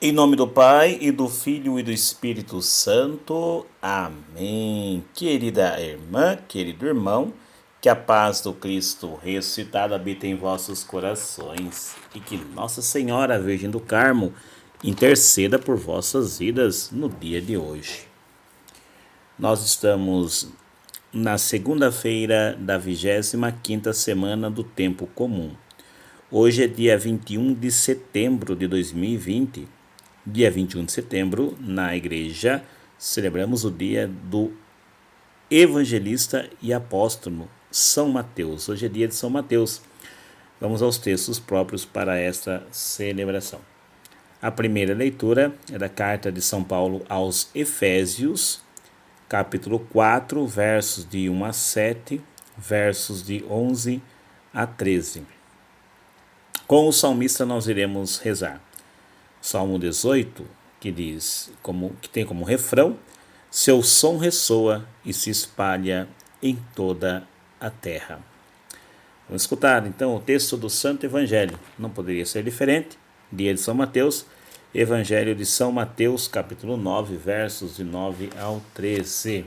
Em nome do Pai, e do Filho e do Espírito Santo. Amém. Querida irmã, querido irmão, que a paz do Cristo ressuscitado habite em vossos corações e que Nossa Senhora Virgem do Carmo interceda por vossas vidas no dia de hoje. Nós estamos na segunda-feira da 25ª semana do Tempo Comum. Hoje é dia 21 de setembro de 2020. Dia 21 de setembro, na igreja, celebramos o dia do evangelista e apóstolo São Mateus. Hoje é dia de São Mateus. Vamos aos textos próprios para esta celebração. A primeira leitura é da carta de São Paulo aos Efésios, capítulo 4, versos de 1 a 7, versos de 11 a 13. Com o salmista nós iremos rezar. Salmo 18, que tem como refrão: seu som ressoa e se espalha em toda a terra. Vamos escutar então o texto do Santo Evangelho. Não poderia ser diferente. Dia de São Mateus, Evangelho de São Mateus, capítulo 9, versos de 9 ao 13.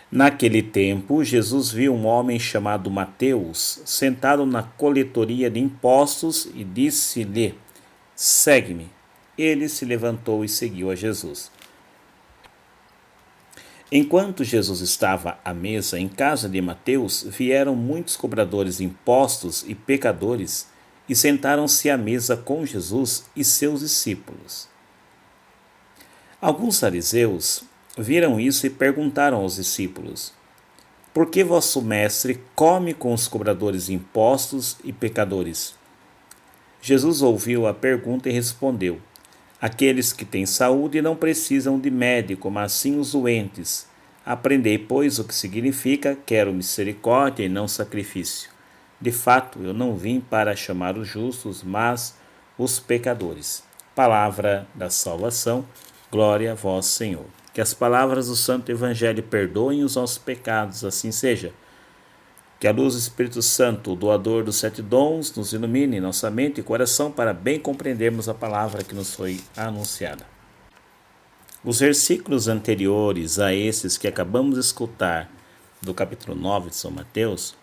Naquele tempo, Jesus viu um homem chamado Mateus sentado na coletoria de impostos e disse-lhe: segue-me. Ele se levantou e seguiu a Jesus. Enquanto Jesus estava à mesa em casa de Mateus, vieram muitos cobradores de impostos e pecadores e sentaram-se à mesa com Jesus e seus discípulos. Alguns fariseus viram isso e perguntaram aos discípulos: por que vosso mestre come com os cobradores de impostos e pecadores? Jesus ouviu a pergunta e respondeu: aqueles que têm saúde não precisam de médico, mas sim os doentes. Aprendei, pois, o que significa: quero misericórdia e não sacrifício. De fato, eu não vim para chamar os justos, mas os pecadores. Palavra da salvação. Glória a vós, Senhor. Que as palavras do Santo Evangelho perdoem os nossos pecados, assim seja. Que a luz do Espírito Santo, o doador dos 7 dons, nos ilumine nossa mente e coração para bem compreendermos a palavra que nos foi anunciada. Os versículos anteriores a esses que acabamos de escutar do capítulo 9 de São Mateus,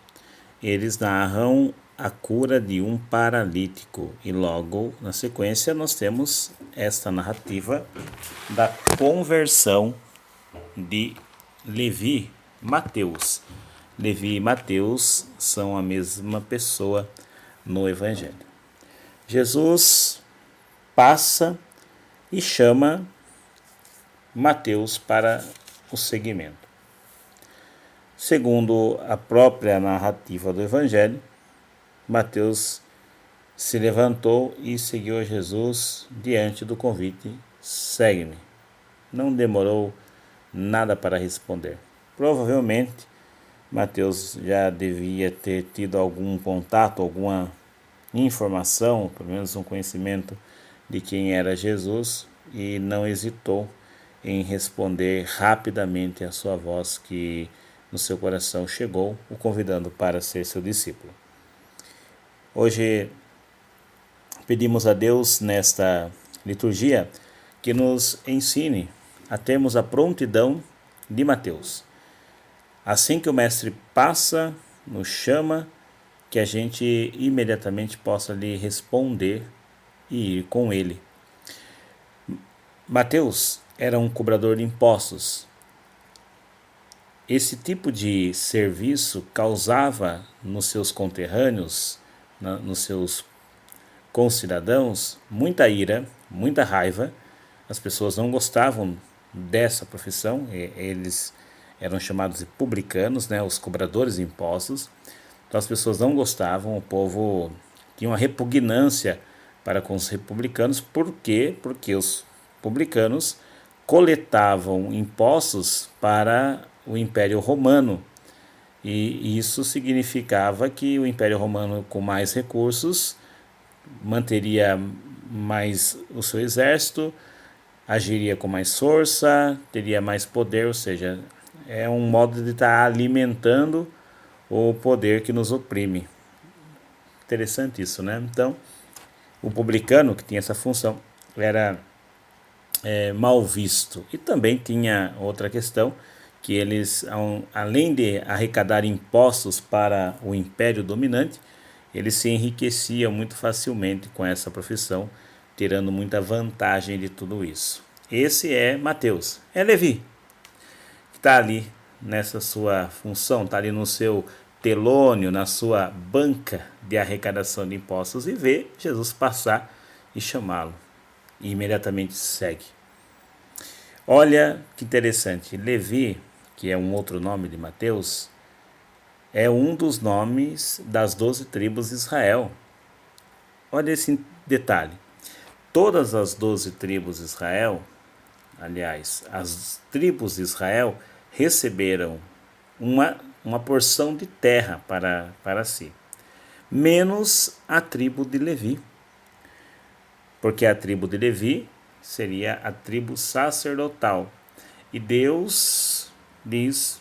eles narram a cura de um paralítico e logo na sequência nós temos esta narrativa da conversão de Levi Mateus. Levi e Mateus são a mesma pessoa no Evangelho. Jesus passa e chama Mateus para o seguimento. Segundo a própria narrativa do Evangelho, Mateus se levantou e seguiu a Jesus diante do convite: segue-me. Não demorou nada para responder. Provavelmente Mateus já devia ter tido algum contato, alguma informação, pelo menos um conhecimento de quem era Jesus, e não hesitou em responder rapidamente à sua voz que no seu coração chegou, o convidando para ser seu discípulo. Hoje pedimos a Deus nesta liturgia que nos ensine a termos a prontidão de Mateus. Assim que o Mestre passa, nos chama, que a gente imediatamente possa lhe responder e ir com ele. Mateus era um cobrador de impostos. Esse tipo de serviço causava nos seus conterrâneos, nos seus concidadãos, muita ira, muita raiva. As pessoas não gostavam dessa profissão, eles eram chamados de publicanos, os cobradores de impostos. Então as pessoas não gostavam, o povo tinha uma repugnância para com os republicanos. Por quê? Porque os publicanos coletavam impostos para o Império Romano. E isso significava que o Império Romano, com mais recursos, manteria mais o seu exército, agiria com mais força, teria mais poder, ou seja, é um modo de estar alimentando o poder que nos oprime. Interessante isso, né? Então, o publicano, que tinha essa função, era mal visto. E também tinha outra questão, que eles, além de arrecadar impostos para o império dominante, eles se enriqueciam muito facilmente com essa profissão, tirando muita vantagem de tudo isso. Esse é Mateus. É Levi, que está ali nessa sua função, está ali no seu telônio, na sua banca de arrecadação de impostos e vê Jesus passar e chamá-lo. E imediatamente segue. Olha que interessante, Levi, que é um outro nome de Mateus, é um dos nomes das 12 tribos de Israel. Olha esse detalhe. Todas as 12 tribos de Israel, aliás, as tribos de Israel receberam uma porção de terra para si, menos a tribo de Levi, porque a tribo de Levi seria a tribo sacerdotal. E Deus diz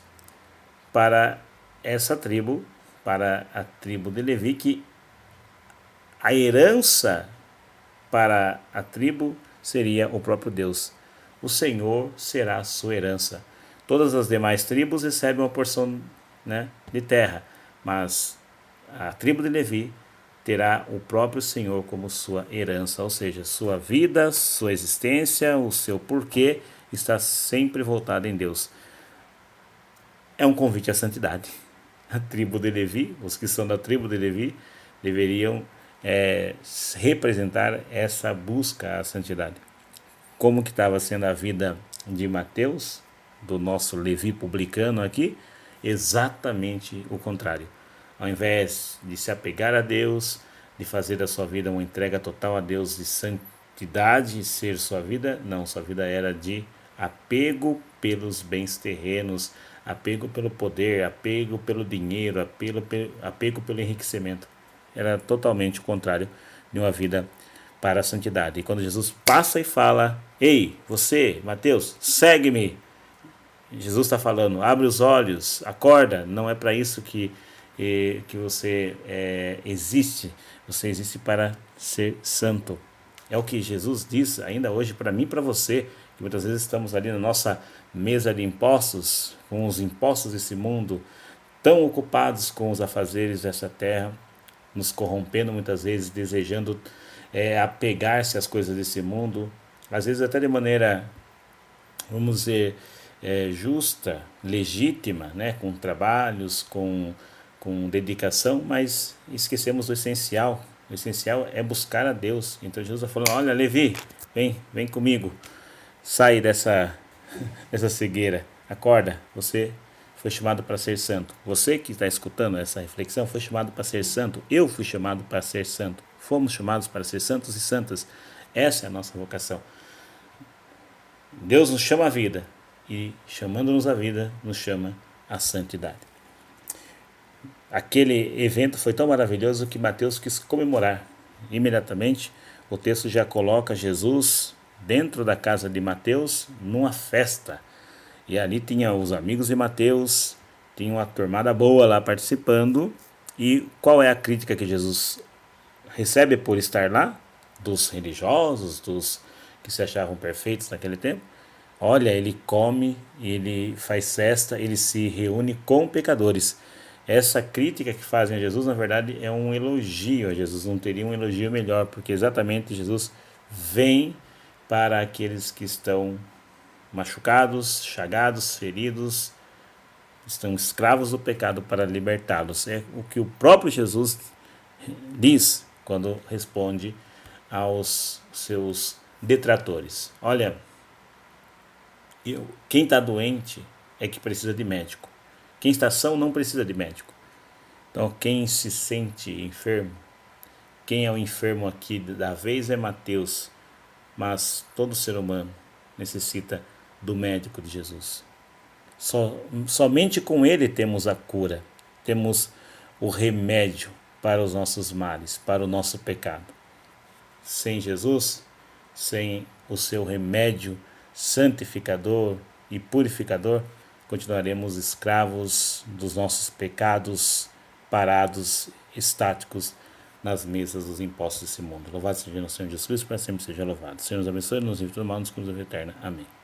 para essa tribo, para a tribo de Levi, que a herança para a tribo seria o próprio Deus. O Senhor será a sua herança. Todas as demais tribos recebem uma porção, né, de terra, mas a tribo de Levi terá o próprio Senhor como sua herança, ou seja, sua vida, sua existência, o seu porquê está sempre voltado em Deus. É um convite à santidade. A tribo de Levi, os que são da tribo de Levi, deveriam representar essa busca à santidade. Como que estava sendo a vida de Mateus, do nosso Levi publicano aqui? Exatamente o contrário. Ao invés de se apegar a Deus, de fazer da sua vida uma entrega total a Deus, de santidade ser sua vida, não, sua vida era de apego pelos bens terrenos, apego pelo poder, apego pelo dinheiro, apego pelo enriquecimento. Era totalmente o contrário de uma vida para a santidade. E quando Jesus passa e fala: ei, você, Mateus, segue-me. Jesus está falando: abre os olhos, acorda. Não é para isso que você existe. Você existe para ser santo. É o que Jesus diz ainda hoje para mim e para você, que muitas vezes estamos ali na nossa mesa de impostos, com os impostos desse mundo, tão ocupados com os afazeres dessa terra, nos corrompendo muitas vezes, desejando apegar-se às coisas desse mundo, às vezes até de maneira, vamos dizer, justa, legítima, né? Com trabalhos, com dedicação, mas esquecemos do essencial. O essencial é buscar a Deus. Então Jesus está falando: olha, Levi, vem comigo, sai dessa cegueira, acorda, você foi chamado para ser santo. Você que está escutando essa reflexão foi chamado para ser santo. Eu fui chamado para ser santo. Fomos chamados para ser santos e santas. Essa é a nossa vocação. Deus nos chama à vida e, chamando-nos à vida, nos chama à santidade. Aquele evento foi tão maravilhoso que Mateus quis comemorar. Imediatamente, o texto já coloca Jesus dentro da casa de Mateus numa festa. E ali tinha os amigos de Mateus, tinha uma turmada boa lá participando. E qual é a crítica que Jesus recebe por estar lá? Dos religiosos, dos que se achavam perfeitos naquele tempo. Olha, ele come, ele faz festa, ele se reúne com pecadores. Essa crítica que fazem a Jesus, na verdade, é um elogio a Jesus. Não teria um elogio melhor, porque exatamente Jesus vem para aqueles que estão machucados, chagados, feridos, estão escravos do pecado, para libertá-los. É o que o próprio Jesus diz quando responde aos seus detratores. Olha, quem está doente é que precisa de médico. Quem está são não precisa de médico. Então, quem se sente enfermo, quem é o enfermo aqui da vez é Mateus, mas todo ser humano necessita do médico de Jesus. Somente com ele temos a cura, temos o remédio para os nossos males, para o nosso pecado. Sem Jesus, sem o seu remédio santificador e purificador, continuaremos escravos dos nossos pecados, parados, estáticos nas mesas dos impostos desse mundo. Louvado seja o Senhor Jesus Cristo, para sempre seja louvado. Senhor nos abençoe, nos livre do mal, nos conduz à vida eterna. Amém.